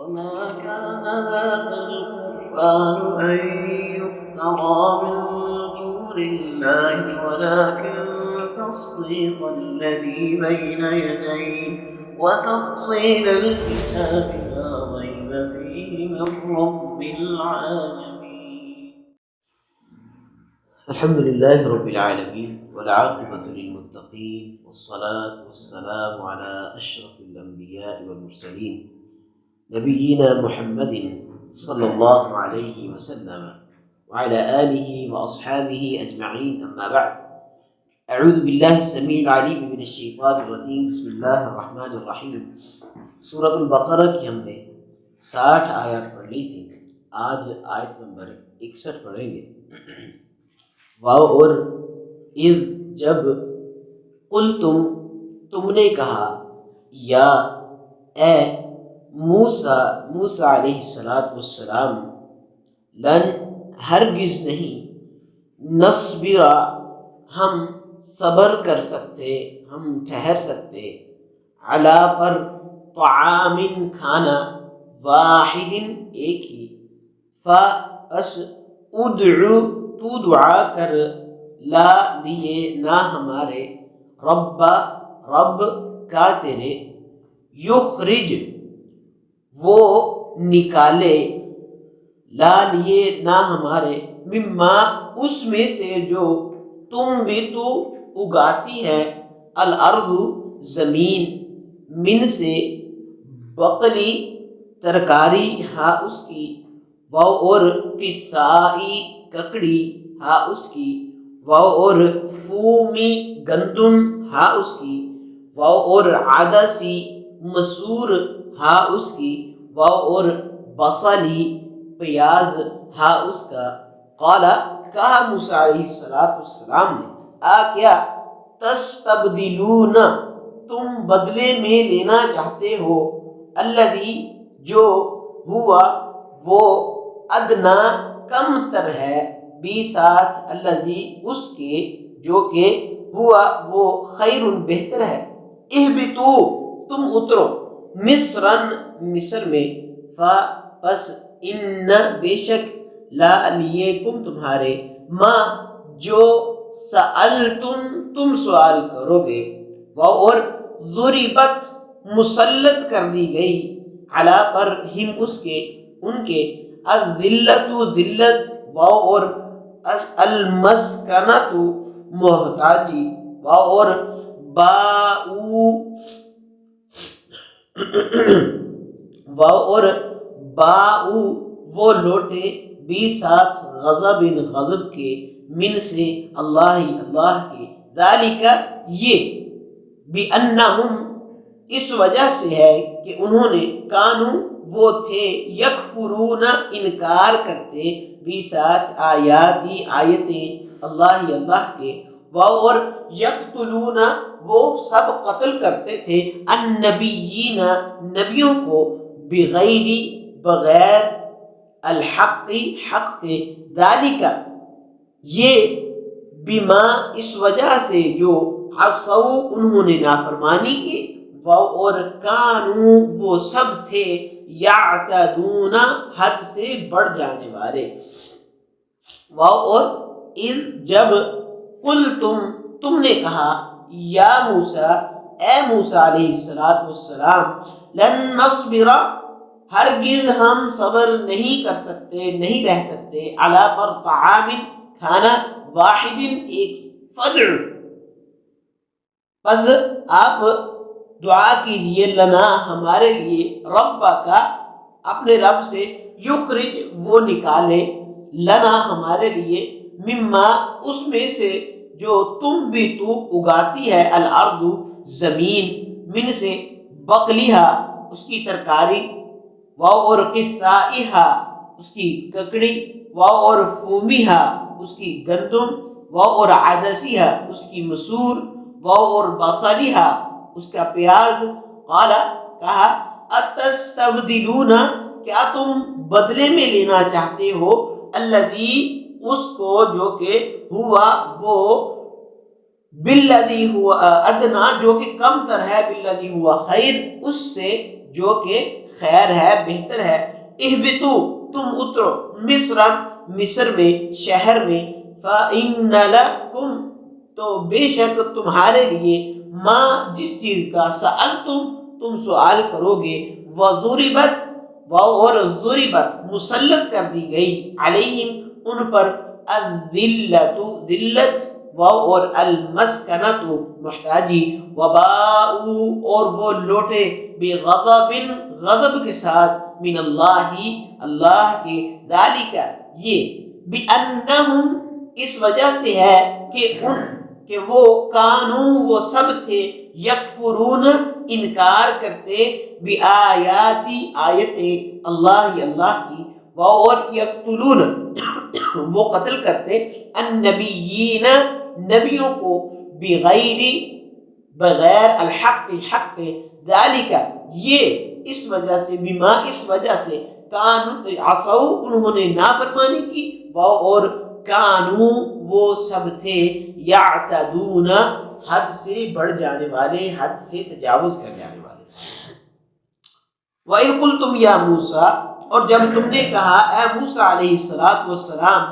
وما كان هذا القرآن أن يفترى من دون الله ولكن تصديق الذي بين يديه وتفصيل الكتاب لا ريب فيه من رب العالمين. الحمد لله رب العالمين والعاقبة للمتقين والصلاة والسلام على أشرف الأنبياء والمرسلين نبينا محمد صلى الله عليه وسلم وعلى آله وأصحابه أجمعين. أما بعد، أعوذ بالله السميع العليم من الشيطان الرجيم. بسم الله الرحمن الرحيم. سورۃ البقرہ کی ہم نے 60 آیات پڑھ لی تھی. آج آیت نمبر 61 پڑھیں گے. واو اور اذ جب، قلتم تم نے کہا، یا اے موسیٰ علیہ السلام، لن ہرگز نہیں، نصبر ہم صبر کر سکتے، ہم ٹھہر سکتے، علی پر، طعام کھانا، واحد ایک ہی، فَأَسْ ادعو تو دعا کر، لا لیے نہ ہمارے، رب کا تیرے، یخرج وہ نکالے، لا لیے نہ ہمارے، مما اس میں سے جو تم بھی تو اگاتی ہے، الارض زمین، من سے بقلی ترکاری، ہاں اس کی، واو اور قصائی ککڑی، ہاں اس کی، واو اور فومی گندم، ہاں اس کی، واو اور عدسی مسور، ہاں اس کی، واو اور بصلی پیاز، ہاں اس کا. قال کہا موسیٰ علیہ السلام نے، کیا تستبدلون تم بدلے میں لینا چاہتے ہو، الذی جو، ہوا وہ، ادنا کم تر ہے، بھی ساتھ، الذی اس کے، جو کہ، ہوا وہ، خیر بہتر ہے، اہبتو تم اترو، مصر میں، پس ان بے شک، لا لیے تم تمہارے، ما جو، سألتم تم سوال کرو گے، اور ضربت مسلط کر دی گئی، علی پر، ہم اس کے، ان کے، الذلت ذلت، واو اور المسکنۃ محتاجی، واو اور باؤ وہ لوٹے، بھی ساتھ، غضب غضب کے، من سے، اللہ کے، ذالک یہ، بِأَنَّهُمْ اس وجہ سے ہے کہ انہوں نے، کانو وہ تھے، یکفرون انکار کرتے، بھی ساتھ، آیاتی آیتیں، اللہ کے، اور یقتلون وہ سب قتل کرتے تھے، النبیین نبیوں کو، بغیر الحق حق کے، ذالک یہ، بما اس وجہ سے جو، عصوا انہوں نے نافرمانی کی، اور کانو وہ سب تھے، یعتدون حد سے بڑھ جانے والے. اور اذ جب، قلتم تم نے کہا، یا موسیٰ اے موسیٰ علیہ السلام، لن نصبر ہرگز ہم صبر نہیں کر سکتے، نہیں رہ سکتے، علی پر، طعام کھانا، واحد ایک، فدع پس آپ دعا کیجئے، لنا ہمارے لیے، رب کا اپنے رب سے، یخرج وہ نکالے، لنا ہمارے لیے، مما اس میں سے جو تم بھی تو اگاتی ہے، الارض زمین، من سے بقلیہا اس کی ترکاری، واو اور قصائہا اس کی ککڑی، واو اور فومیہا اس کی گندم، واو اور عدسیہا اس کی مسور، واو اور بصلیہا اس کا پیاز. قال کہا، اتستبدلون کیا تم بدلے میں لینا چاہتے ہو، الذی اس کو جو کہ، ہوا وہ، بالذی ہوا ادنا جو کہ کم تر ہے، بالذی ہوا خیر اس سے جو کہ خیر ہے، بہتر ہے۔ اہبتو تم اترو، مصر میں، شہر میں، فإن لکم تو بے شک تمہارے لیے، ماں جس چیز کا، سألتم تم سوال کرو گے، وضربت اور ضربت مسلط کر دی گئی، علیہم ان پر، الذلت ذلت، اور المسکنت محتاجی، وباؤ اور وہ لوٹے، بغضب غضب کے ساتھ، من اللہ اللہ کے، ذالک یہ، بأنہم اس وجہ سے ہے کہ وہ، کانو وہ سب تھے، یکفرون انکار کرتے، بآیاتی آیت اللہ اللہ کی، اور یقتلون وہ قتل کرتے، النبیین نبیوں کو، بغیر الحق حق کے، ذالک یہ اس وجہ سے، بما اس وجہ سے، کانو عصوا انہوں نے نافرمانی کی، اور کانو وہ سب تھے، یعتدون حد سے بڑھ جانے والے، حد سے تجاوز کر جانے والے۔ وَإِذْ قُلْتُمْ يَا مُوسَىٰ اور جب تم نے کہا اے موسیٰ علیہ السلام،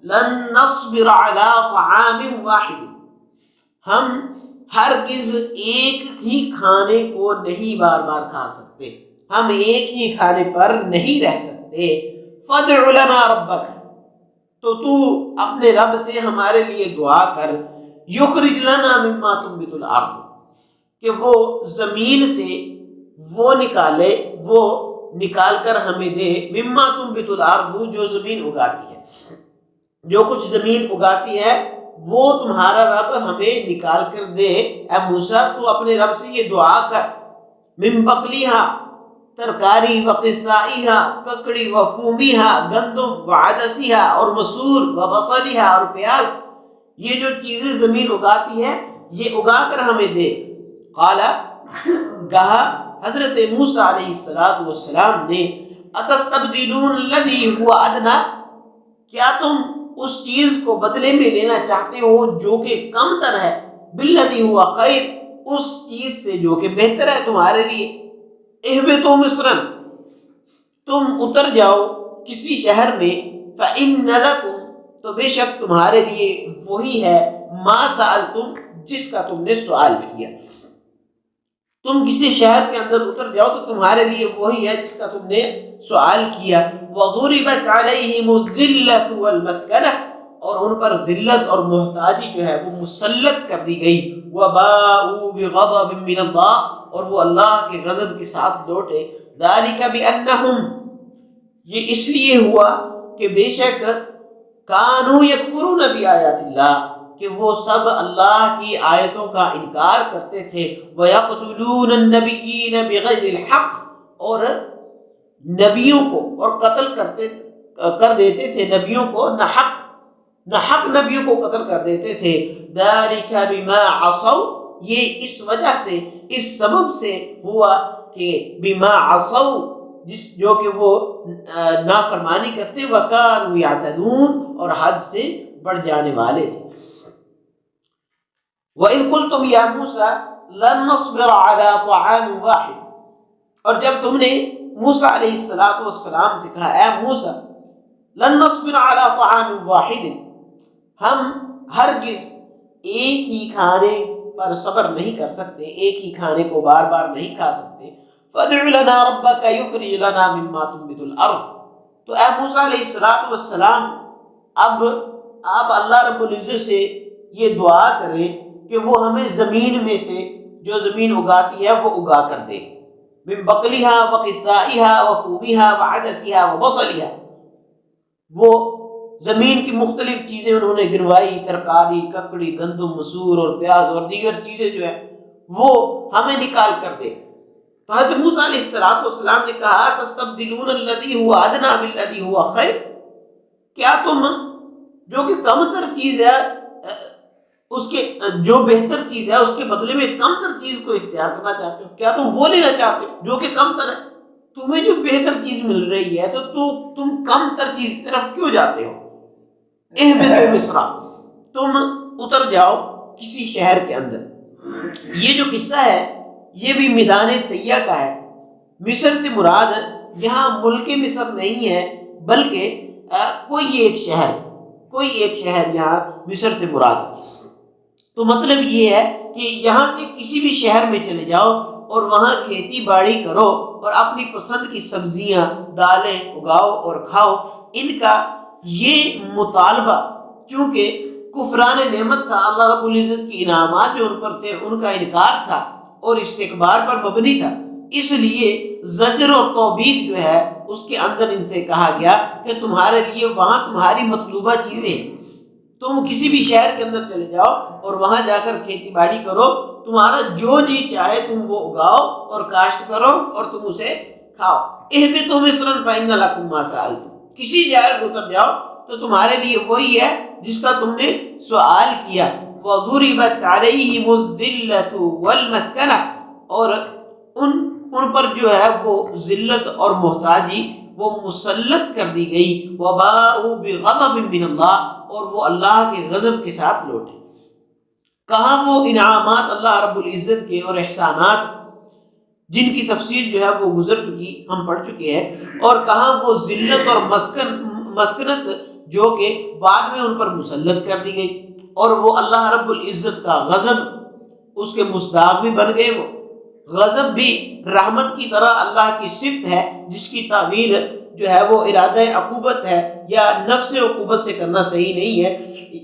لَن نَصْبِرَ عَلَىٰ طَعَامٍ وَاحِدٍ ہم ہرگز ایک ہی کھانے کو نہیں بار بار کھا سکتے، ہم ایک ہی کھانے پر نہیں رہ سکتے، فَادْعُ لَنَا رَبَّكَ تو اپنے رب سے ہمارے لیے دعا کر، یخرج لنا مما تنبت الارض کہ وہ زمین سے وہ نکال کر ہمیں دے، مما تنبت الارض جو زمین اگاتی ہے، جو کچھ زمین اگاتی ہے وہ تمہارا رب ہمیں نکال کر دے۔ اے موسیٰ تو اپنے رب سے یہ دعا کر، من بقلیہا ترکاری، وقصائیہا ککڑی، وفومیہا گندم، وعدسیہا اور مسور، وبصلیہا اور پیاز، یہ جو چیزیں زمین اگاتی ہے یہ اگا کر ہمیں دے۔ قال کہا حضرت موسیٰ علیہ السلام نے، اتستبدلون الذی هو ادنی کیا تم اس چیز کو بدلے میں لینا چاہتے ہو جو کہ کم تر ہے، بالذی هو خیر اس چیز سے جو کہ بہتر ہے تمہارے لیے۔ اہبطوا مصرا تم اتر جاؤ کسی شہر میں، فإن لکم تو بے شک تمہارے لیے وہی ہے، ما سألتم جس کا تم نے سوال کیا، تم کسی شہر کے اندر اتر جاؤ تو تمہارے لیے وہی ہے جس کا تم نے سوال کیا۔ وضربت علیہم الذلۃ والمسکنہ اور ان پر ذلت اور محتاجی جو ہے وہ مسلط کر دی گئی، وباؤوا بغضب من اللہ اور وہ اللہ کے غضب کے ساتھ لوٹے، ذالک بانہم یہ اس لیے ہوا کہ بے شک کانوا یکفرون بآیات اللہ کہ وہ سب اللہ کی آیتوں کا انکار کرتے تھے، وَيَقْتُلُونَ النَّبِيِّينَ بِغَيْرِ الْحَقِّ اور نبیوں کو اور قتل کر دیتے تھے نبیوں کو نہ حق نبیوں کو قتل کر دیتے تھے، ذَلِكَ بِمَا عَصَوْا یہ اس وجہ سے، اس سبب سے ہوا کہ بِمَا عَصَوْا جو کہ وہ نافرمانی کرتے، وَكَانُوا يَعْتَدُونَ اور حد سے بڑھ جانے والے تھے۔ وَإِذْ قُلْتُمْ يَا مُوسَىٰ لَن نَّصْبِرَ عَلَىٰ طَعَامٍ وَاحِدٍ اور جب تم نے موسیٰ علیہ السلام سے کہا اے موسیٰ، لَن نَّصْبِرَ عَلَىٰ طَعَامٍ وَاحِدٍ ہم ہرگز ایک ہی کھانے پر صبر نہیں کر سکتے، ایک ہی کھانے کو بار بار نہیں کھا سکتے، فَادْعُ لَنَا رَبَّكَ يُخْرِجْ لَنَا مِمَّا تُنبِتُ الْأَرْضُ تو اے موسیٰ علیہ السلام اب آپ اللہ رب العزت سے یہ دعا کریں کہ وہ ہمیں زمین میں سے جو زمین اگاتی ہے وہ اگا کر دے، من بقلیہا وقصائیہا وفومیہا وعدسیہا وبصلیہا وہ زمین کی مختلف چیزیں انہوں نے گنوائی، ترکاری، ککڑی، گندم، مسور اور پیاز اور دیگر چیزیں جو ہیں وہ ہمیں نکال کر دے۔ تو حضرت موسیٰ علیہ السلام نے کہا تستبدلون الذی هو ادنی بالذی هو خیر کیا تم جو کہ کم تر چیز ہے اس کے جو بہتر چیز ہے اس کے بدلے میں کم تر چیز کو اختیار کرنا چاہتے ہو، کیا تم وہ لینا چاہتے ہو جو کہ کم تر ہے؟ تمہیں جو بہتر چیز مل رہی ہے تو تم کم تر چیز کی طرف کیوں جاتے ہو؟ اہبطوا مصر تم اتر جاؤ کسی شہر کے اندر۔ یہ جو قصہ ہے یہ بھی میدان طیہ کا ہے، مصر سے مراد یہاں ملک مصر نہیں ہے، بلکہ کوئی ایک شہر یہاں مصر سے مراد ہے۔ تو مطلب یہ ہے کہ یہاں سے کسی بھی شہر میں چلے جاؤ اور وہاں کھیتی باڑی کرو اور اپنی پسند کی سبزیاں دالیں اگاؤ اور کھاؤ۔ ان کا یہ مطالبہ چونکہ کفران نعمت تھا، اللہ رب العزت کی انعامات جو ان پر تھے ان کا انکار تھا اور استکبار پر مبنی تھا، اس لیے زجر اور توبیخ جو ہے اس کے اندر ان سے کہا گیا کہ تمہارے لیے وہاں تمہاری مطلوبہ چیزیں ہیں، تم کسی بھی شہر کے اندر چلے جاؤ اور وہاں جا کر کھیتی باڑی کرو، تمہارا جو جی چاہے تم وہ اگاؤ اور کاشت کرو اور تم اسے کھاؤ۔ اہبطوا مصرا فإن لكم ما سألتم، کسی شہر میں اتر جاؤ تو تمہارے لیے وہی ہے جس کا تم نے سوال کیا۔ وضربت عليهم الذلة والمسكنة، اور ان پر جو ہے وہ ذلت اور محتاجی وہ مسلط کر دی گئی۔ وباءوا بغضب من اللہ، اور وہ اللہ کے غضب کے ساتھ لوٹے۔ کہاں وہ انعامات اللہ رب العزت کے اور احسانات جن کی تفسیر جو ہے وہ گزر چکی، ہم پڑھ چکے ہیں، اور کہاں وہ ذلت اور مسکنت جو کہ بعد میں ان پر مسلط کر دی گئی، اور وہ اللہ رب العزت کا غضب اس کے مصداق بھی بن گئے۔ وہ غضب بھی رحمت کی طرح اللہ کی صفت ہے جس کی تعویل جو ہے وہ ارادہ عقوبت ہے یا نفس عقوبت سے کرنا صحیح نہیں ہے۔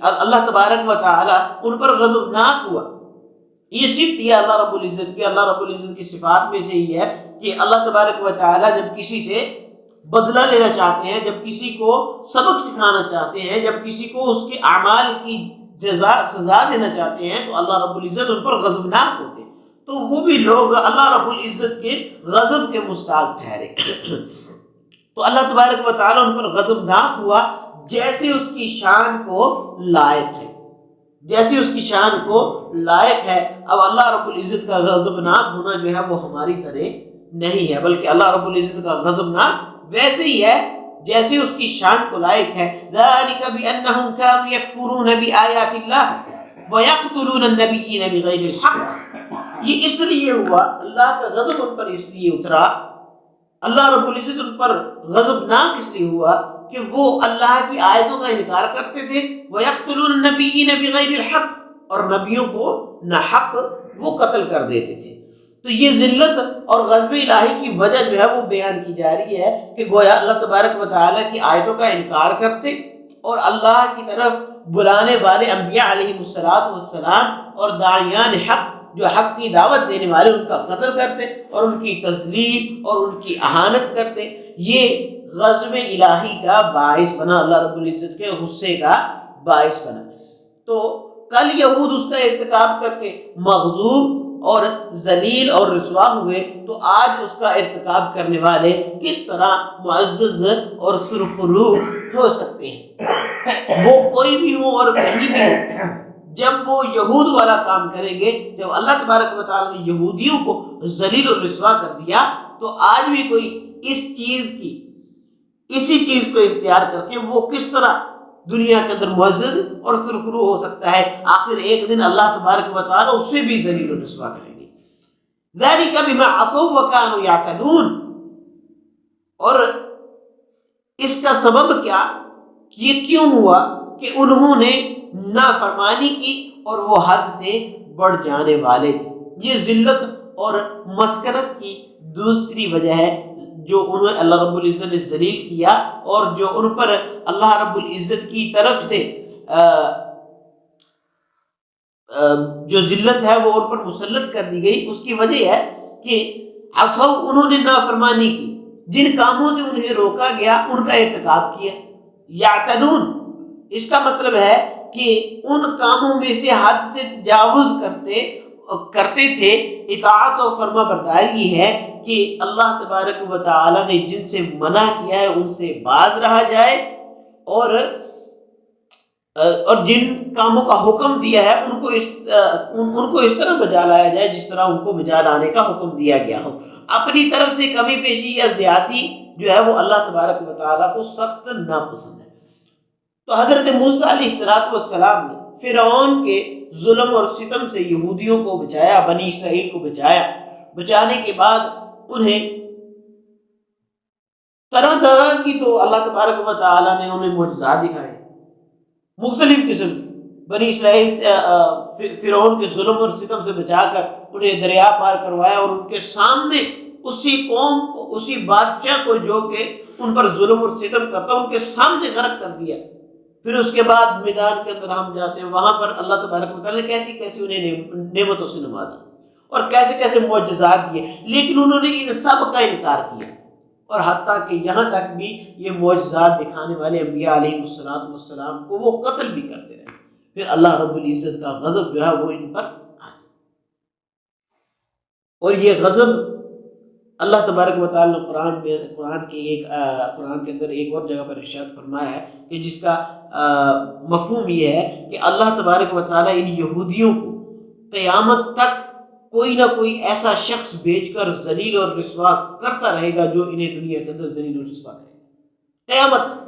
اللہ تبارک و تعالی ان پر غضبناک ہوا، یہ صفت ہے اللہ رب العزت کی۔ اللہ رب العزت کی صفات میں سے یہ ہے کہ اللہ تبارک و تعالی جب کسی سے بدلہ لینا چاہتے ہیں، جب کسی کو سبق سکھانا چاہتے ہیں، جب کسی کو اس کے اعمال کی سزا دینا چاہتے ہیں تو اللہ رب العزت ان پر غضبناک ہوتے ہیں، تو وہ بھی لوگ اللہ رب العزت کے غضب کے مستحق ٹھہرے۔ تو اللہ تبارک و تعالیٰ ان پر غضبناک ہوا جیسے اس کی شان کو لائق ہے، جیسے اس کی شان کو لائق ہے۔ اب اللہ رب العزت کا غضبناک ہونا جو ہے وہ ہماری طرح نہیں ہے، بلکہ اللہ رب العزت کا غضبناک ویسے ہی ہے جیسے اس کی شان کو لائق ہے۔ ذَلِكَ بِأَنَّهُمْ كَانُوا يَكْفُرُونَ بِآيَاتِ اللَّهِ وَيَقْتُلُونَ النَّبِيِّينَ بِغَيْرِ الْحَقِّ، یہ اس لیے ہوا، اللہ کا غضب ان پر اس لیے اترا، اللہ رب العزت ان پر غضبناک اس لیے ہوا کہ وہ اللہ کی آیتوں کا انکار کرتے تھے۔ وَيَقْتُلُونَ النَّبِيِّينَ بِغَيْرِ الْحَقِّ، اور نبیوں کو ناحق وہ قتل کر دیتے تھے۔ تو یہ ذلت اور غضب الہی کی وجہ جو ہے وہ بیان کی جا رہی ہے کہ گویا اللہ تبارک و تعالیٰ کی آیتوں کا انکار کرتے اور اللہ کی طرف بلانے والے انبیاء علیہ السلام اور داعیان حق جو حق کی دعوت دینے والے ان کا قتل کرتے اور ان کی تذلیل اور ان کی اہانت کرتے۔ یہ غضب الہی کا باعث بنا، اللہ رب العزت کے غصے کا باعث بنا۔ تو کل یہود اس کا ارتکاب کر کے مغضوب اور ذلیل اور رسوا ہوئے، تو آج اس کا ارتکاب کرنے والے کس طرح معزز اور سرخرو ہو سکتے ہیں؟ وہ کوئی بھی ہو اور کہیں بھی ہو، جب وہ یہود والا کام کریں گے، جب اللہ تبارک و تعالیٰ نے یہودیوں کو ذلیل اور رسوا کر دیا، تو آج بھی کوئی اسی چیز کو اختیار کر کے وہ کس طرح دنیا کے اندر معزز اور سرخرو ہو سکتا ہے؟ آخر ایک دن اللہ تبارک و تعالیٰ اسے بھی ذلیل و رسوا کریں گے۔ ذَلِكَ بِمَا عَصَوْا وَكَانُوا يَعْتَدُونَ، اور اس کا سبب کیا، یہ کیوں ہوا کہ انہوں نے نافرمانی کی اور وہ حد سے بڑھ جانے والے تھے۔ یہ ذلت اور مسکنت کی دوسری وجہ ہے جو انہیں اللہ رب العزت نے ذلیل کیا، اور جو ان پر اللہ رب العزت کی طرف سے جو ذلت ہے وہ ان پر مسلط کر دی گئی، اس کی وجہ ہے کہ عصوا، انہوں نے نافرمانی کی، جن کاموں سے انہیں روکا گیا ان کا ارتکاب کیا۔ یعتدون، اس کا مطلب ہے کہ ان کاموں میں سے حد سے تجاوز کرتے تھے۔ اطاعت و فرما برداری یہ ہے کہ اللہ تبارک و تعالیٰ نے جن سے منع کیا ہے ان سے باز رہا جائے، اور جن کاموں کا حکم دیا ہے ان کو اس طرح بجا لایا جائے جس طرح ان کو بجا لانے کا حکم دیا گیا ہو۔ اپنی طرف سے کمی پیشی یا زیادتی جو ہے وہ اللہ تبارک و تعالیٰ کو سخت ناپسند ہے۔ تو حضرت موسیٰ علیہ السلام نے فرعون کے ظلم اور ستم سے یہودیوں کو بچایا، بنی اسرائیل کو بچایا۔ بچانے کے بعد انہیں کی تو اللہ تبارک و تعالیٰ نے انہیں معجزات دکھائے مختلف قسم کے. بنی اسرائیل فرعون کے ظلم اور ستم سے بچا کر انہیں دریا پار کروایا اور ان کے سامنے اسی قوم کو، اسی بادشاہ کو جو کہ ان پر ظلم اور ستم کرتا ان کے سامنے غرق کر دیا. پھر اس کے بعد میدان کے اندر ہم جاتے ہیں، وہاں پر اللہ تبارک و تعالیٰ نے کیسی کیسی انہیں نعمتوں سے نوازا اور کیسے کیسے معجزات دیے، لیکن انہوں نے ان سب کا انکار کیا. اور حتیٰ کہ یہاں تک بھی یہ معجزات دکھانے والے انبیاء علیہ السلام کو وہ قتل بھی کرتے رہے. پھر اللہ رب العزت کا غضب جو ہے وہ ان پر آ گیا. اور یہ غضب اللہ تبارک و تعالیٰ نے قرآن کے اندر ایک اور جگہ پر ارشاد فرمایا ہے کہ جس کا مفہوم یہ ہے کہ اللہ تبارک و تعالیٰ ان یہودیوں کو قیامت تک کوئی نہ کوئی ایسا شخص بھیج کر ذلیل اور رسوا کرتا رہے گا جو انہیں دنیا کے اندر ذلیل اور رسوا کرے گا قیامت تک.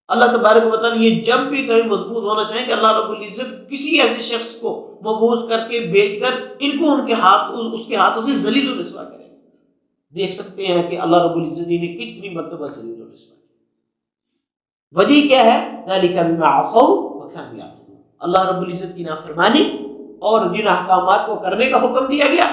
اللہ تبارک و تعالیٰ یہ جب بھی کہیں مضبوط ہونا چاہیں کہ اللہ رب العزت کسی ایسے شخص کو مبعوث کر کے بھیج کر ان کو اس کے ہاتھوں سے ذلیل و رسوا کرے. دیکھ سکتے ہیں کہ اللہ رب العزت نے کتنی مرتبہ ذلیل و رسوا کی. وجہ کیا ہے؟ ذالک بما عصوا وکانوا یعتدون. اللہ رب العزت کی نافرمانی اور جن احکامات کو کرنے کا حکم دیا گیا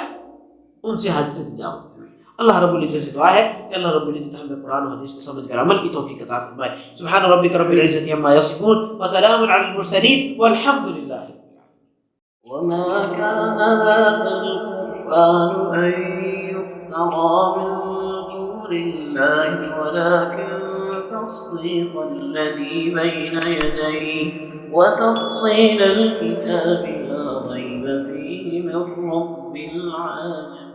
ان سے حد سے تجاوز کرنا. اللہ رب العزت سے دعا ہے کہ اللہ رب العزت ہمیں قرآن و حدیث کو سمجھ کر عمل کی توفیق عطا فرمائے. سبحان ربک رب العزت عما یصفون وسلام علی المرسلین والحمد للہ. وما كان هذا القرآن أن يفترى من دون الله ولكن تصديق الذي بين يديه وتفصيل الكتاب لا ريب فيه من رب العالمين.